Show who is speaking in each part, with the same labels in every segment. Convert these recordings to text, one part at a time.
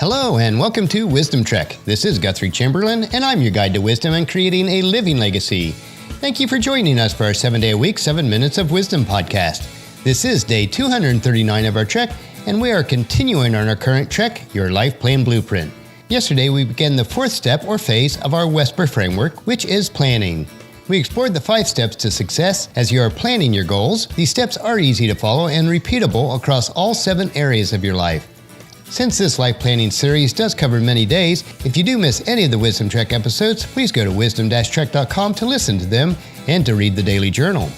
Speaker 1: Hello and welcome to Wisdom Trek. This is Guthrie Chamberlain and I'm your guide to wisdom and creating a living legacy. Thank you for joining us for our 7-day-a-week, 7 Minutes of Wisdom podcast. This is day 239 of our trek and we are continuing on our current trek, Your Life Plan Blueprint. Yesterday we began the fourth step or phase of our WESPER framework, which is planning. We explored the 5 steps to success. As you are planning your goals, these steps are easy to follow and repeatable across all 7 areas of your life. Since this life planning series does cover many days, if you do miss any of the Wisdom Trek episodes, please go to wisdom-trek.com to listen to them and to read the daily journal.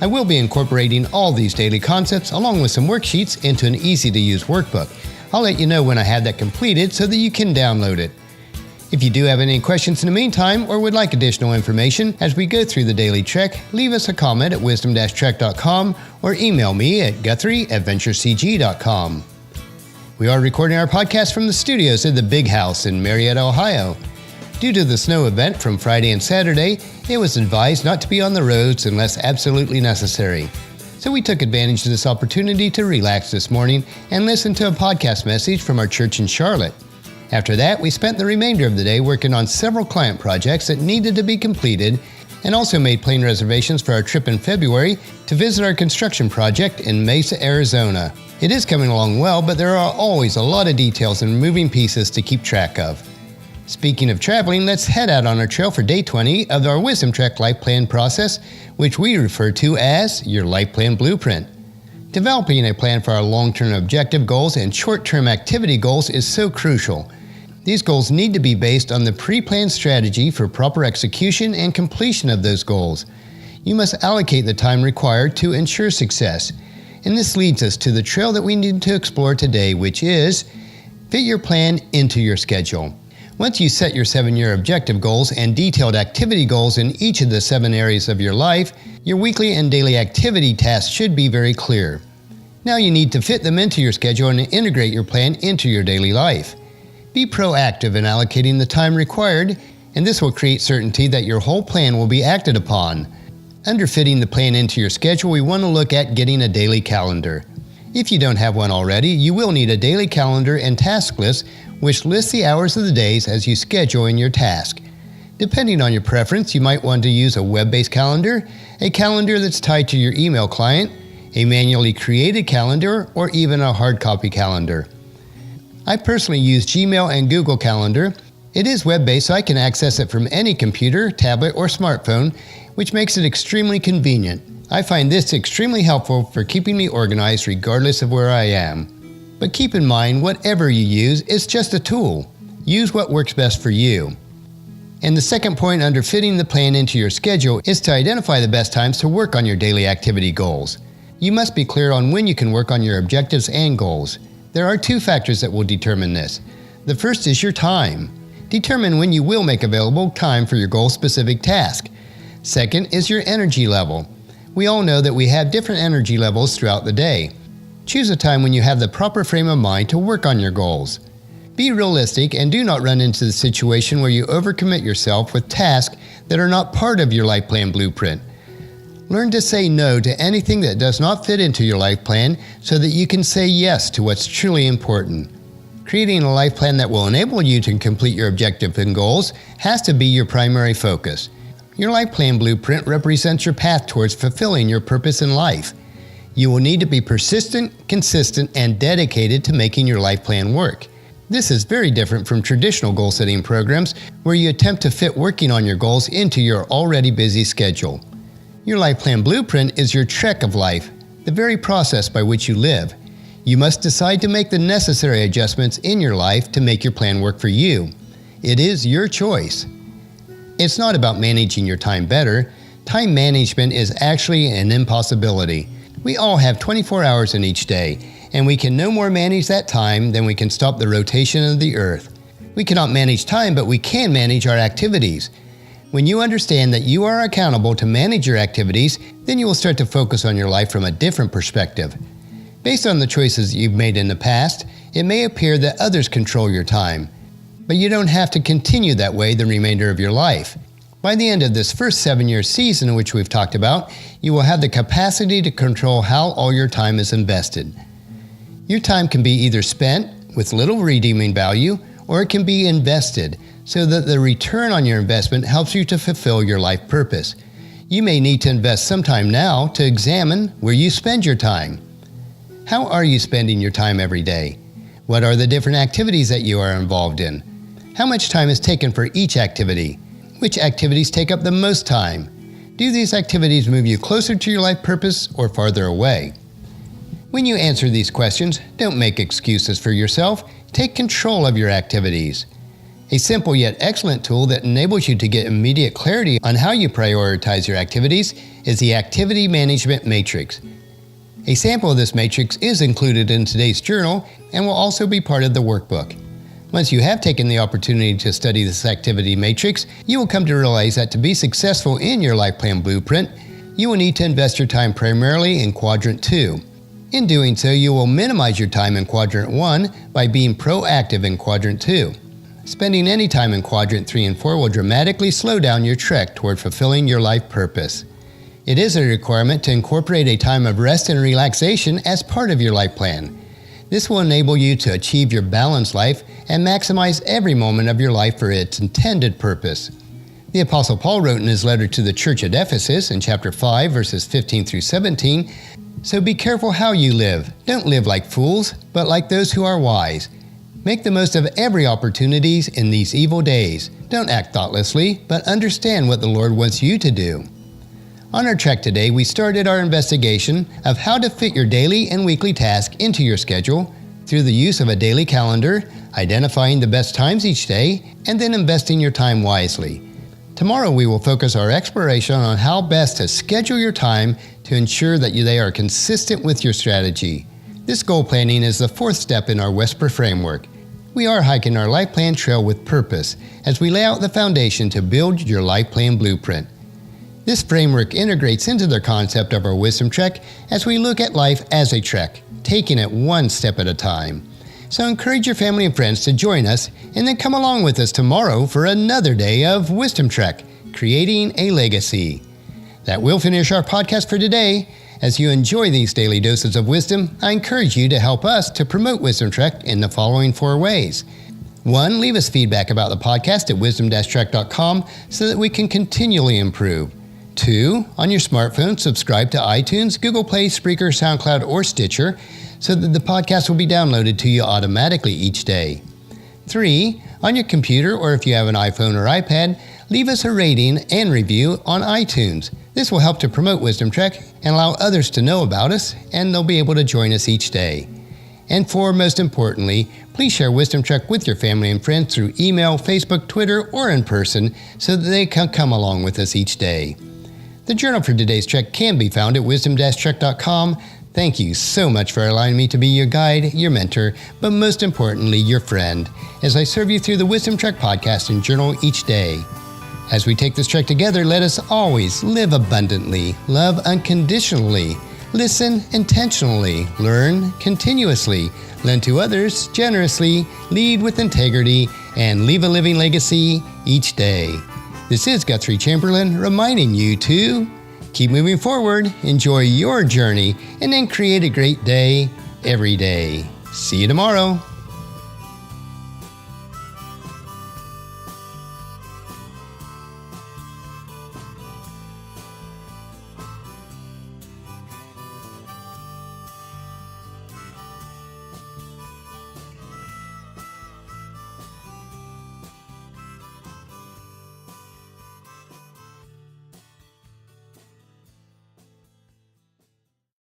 Speaker 1: I will be incorporating all these daily concepts along with some worksheets into an easy-to-use workbook. I'll let you know when I have that completed so that you can download it. If you do have any questions in the meantime or would like additional information as we go through the daily trek, leave us a comment at wisdom-trek.com or email me at guthrie@venturecg.com. We are recording our podcast from the studios at the Big House in Marietta, Ohio. Due to the snow event from Friday and Saturday, it was advised not to be on the roads unless absolutely necessary. So we took advantage of this opportunity to relax this morning and listen to a podcast message from our church in Charlotte. After that, we spent the remainder of the day working on several client projects that needed to be completed and also made plane reservations for our trip in February to visit our construction project in Mesa, Arizona. It is coming along well, but there are always a lot of details and moving pieces to keep track of. Speaking of traveling, let's head out on our trail for day 20 of our Wisdom Trek Life Plan process, which we refer to as your Life Plan Blueprint. Developing a plan for our long-term objective goals and short-term activity goals is so crucial. These goals need to be based on the pre-planned strategy for proper execution and completion of those goals. You must allocate the time required to ensure success. And this leads us to the trail that we need to explore today, which is fit your plan into your schedule. Once you set your 7-year objective goals and detailed activity goals in each of the 7 areas of your life, your weekly and daily activity tasks should be very clear. Now you need to fit them into your schedule and integrate your plan into your daily life. Be proactive in allocating the time required, and this will create certainty that your whole plan will be acted upon. Under fitting the plan into your schedule, we want to look at getting a daily calendar. If you don't have one already, you will need a daily calendar and task list, which lists the hours of the days as you schedule in your task. Depending on your preference, you might want to use a web-based calendar, a calendar that's tied to your email client, a manually created calendar, or even a hard copy calendar. I personally use Gmail and Google Calendar. It is web-based, so I can access it from any computer, tablet, or smartphone, which makes it extremely convenient. I find this extremely helpful for keeping me organized regardless of where I am. But keep in mind, whatever you use is just a tool. Use what works best for you. And the second point under fitting the plan into your schedule is to identify the best times to work on your daily activity goals. You must be clear on when you can work on your objectives and goals. There are 2 factors that will determine this. The first is your time. Determine when you will make available time for your goal-specific task. Second is your energy level. We all know that we have different energy levels throughout the day. Choose a time when you have the proper frame of mind to work on your goals. Be realistic and do not run into the situation where you overcommit yourself with tasks that are not part of your life plan blueprint. Learn to say no to anything that does not fit into your life plan so that you can say yes to what's truly important. Creating a life plan that will enable you to complete your objectives and goals has to be your primary focus. Your life plan blueprint represents your path towards fulfilling your purpose in life. You will need to be persistent, consistent, and dedicated to making your life plan work. This is very different from traditional goal-setting programs where you attempt to fit working on your goals into your already busy schedule. Your life plan blueprint is your trek of life, the very process by which you live. You must decide to make the necessary adjustments in your life to make your plan work for you. It is your choice. It's not about managing your time better. Time management is actually an impossibility. We all have 24 hours in each day, and we can no more manage that time than we can stop the rotation of the earth. We cannot manage time, but we can manage our activities. When you understand that you are accountable to manage your activities, then you will start to focus on your life from a different perspective. Based on the choices you've made in the past, it may appear that others control your time. But you don't have to continue that way the remainder of your life. By the end of this first 7-year season, which we've talked about, you will have the capacity to control how all your time is invested. Your time can be either spent, with little redeeming value, or it can be invested so that the return on your investment helps you to fulfill your life purpose. You may need to invest some time now to examine where you spend your time. How are you spending your time every day? What are the different activities that you are involved in? How much time is taken for each activity? Which activities take up the most time? Do these activities move you closer to your life purpose or farther away? When you answer these questions, don't make excuses for yourself. Take control of your activities. A simple yet excellent tool that enables you to get immediate clarity on how you prioritize your activities is the Activity Management Matrix. A sample of this matrix is included in today's journal and will also be part of the workbook. Once you have taken the opportunity to study this activity matrix, you will come to realize that to be successful in your life plan blueprint, you will need to invest your time primarily in Quadrant 2. In doing so, you will minimize your time in Quadrant 1 by being proactive in Quadrant 2. Spending any time in Quadrant 3 and 4 will dramatically slow down your trek toward fulfilling your life purpose. It is a requirement to incorporate a time of rest and relaxation as part of your life plan. This will enable you to achieve your balanced life and maximize every moment of your life for its intended purpose. The Apostle Paul wrote in his letter to the church at Ephesus in chapter 5, verses 15 through 17, "So be careful how you live. Don't live like fools, but like those who are wise. Make the most of every opportunity in these evil days. Don't act thoughtlessly, but understand what the Lord wants you to do." On our trek today, we started our investigation of how to fit your daily and weekly tasks into your schedule through the use of a daily calendar, identifying the best times each day, and then investing your time wisely. Tomorrow we will focus our exploration on how best to schedule your time to ensure that they are consistent with your strategy. This goal planning is the fourth step in our WESPER framework. We are hiking our life plan trail with purpose as we lay out the foundation to build your life plan blueprint. This framework integrates into the concept of our wisdom trek as we look at life as a trek, taking it one step at a time. So encourage your family and friends to join us and then come along with us tomorrow for another day of Wisdom Trek, creating a legacy. That will finish our podcast for today. As you enjoy these daily doses of wisdom, I encourage you to help us to promote Wisdom Trek in the following 4 ways. 1, leave us feedback about the podcast at wisdom-trek.com so that we can continually improve. 2, on your smartphone, subscribe to iTunes, Google Play, Spreaker, SoundCloud, or Stitcher so that the podcast will be downloaded to you automatically each day. 3, on your computer, or if you have an iPhone or iPad, leave us a rating and review on iTunes. This will help to promote Wisdom Trek and allow others to know about us, and they'll be able to join us each day. And 4, most importantly, please share Wisdom Trek with your family and friends through email, Facebook, Twitter, or in person so that they can come along with us each day. The journal for today's trek can be found at wisdom-trek.com. Thank you so much for allowing me to be your guide, your mentor, but most importantly, your friend, as I serve you through the Wisdom Trek podcast and journal each day. As we take this trek together, let us always live abundantly, love unconditionally, listen intentionally, learn continuously, lend to others generously, lead with integrity, and leave a living legacy each day. This is Guthrie Chamberlain reminding you to keep moving forward, enjoy your journey, and then create a great day every day. See you tomorrow.